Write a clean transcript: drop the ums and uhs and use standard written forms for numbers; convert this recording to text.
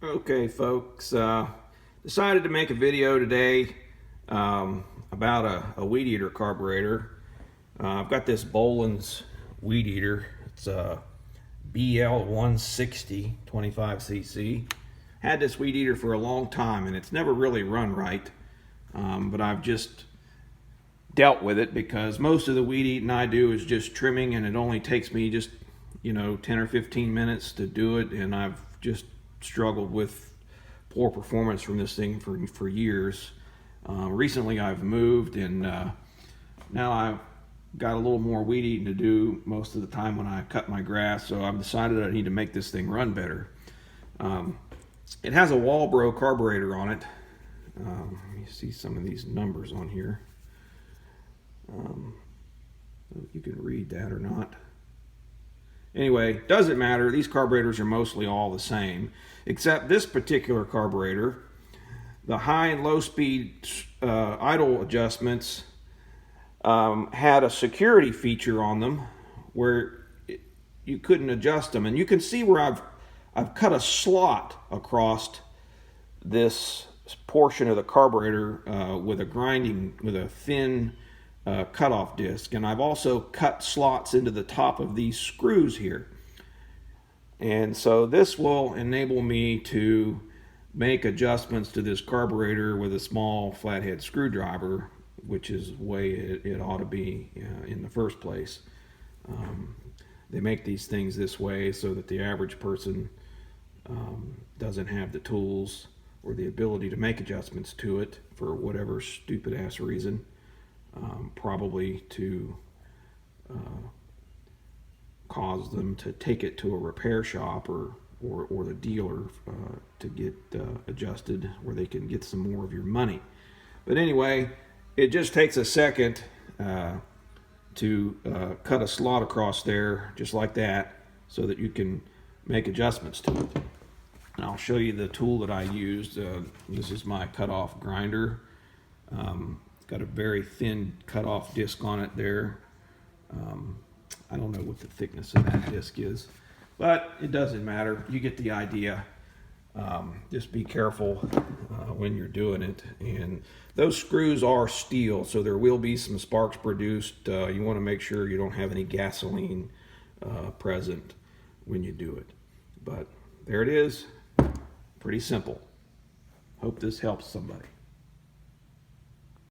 Okay, folks, decided to make a video today about a weed eater carburetor. I've got this Boland's weed eater. It's a BL160 25cc. Had this weed eater for a long time and it's never really run right, but I've just dealt with it because most of the weed eating I do is just trimming, and it only takes me just 10 or 15 minutes to do it, and I've just struggled with poor performance from this thing for years. Recently I've moved, and now I've got a little more weed eating to do most of the time when I cut my grass, so I've decided I need to make this thing run better. It has a Walbro carburetor on it. Let me see some of these numbers on here. You can read that or not. Anyway, doesn't matter. These carburetors are mostly all the same, except this particular carburetor, the high and low speed idle adjustments had a security feature on them where you couldn't adjust them. And you can see where I've cut a slot across this portion of the carburetor with a thin cutoff disc, and I've also cut slots into the top of these screws here, and so this will enable me to make adjustments to this carburetor with a small flathead screwdriver, which is the way it ought to be in the first place. They make these things this way so that the average person doesn't have the tools or the ability to make adjustments to it for whatever stupid ass reason. Probably to cause them to take it to a repair shop or the dealer to get adjusted where they can get some more of your money. But anyway, it just takes a second to cut a slot across there just like that so that you can make adjustments to it. And I'll show you the tool that I used. This is my cutoff grinder. It's got a very thin cutoff disc on it there. I don't know what the thickness of that disc is, but it doesn't matter. You get the idea. Just be careful when you're doing it. And those screws are steel, so there will be some sparks produced. You want to make sure you don't have any gasoline present when you do it. But there it is. Pretty simple. Hope this helps somebody.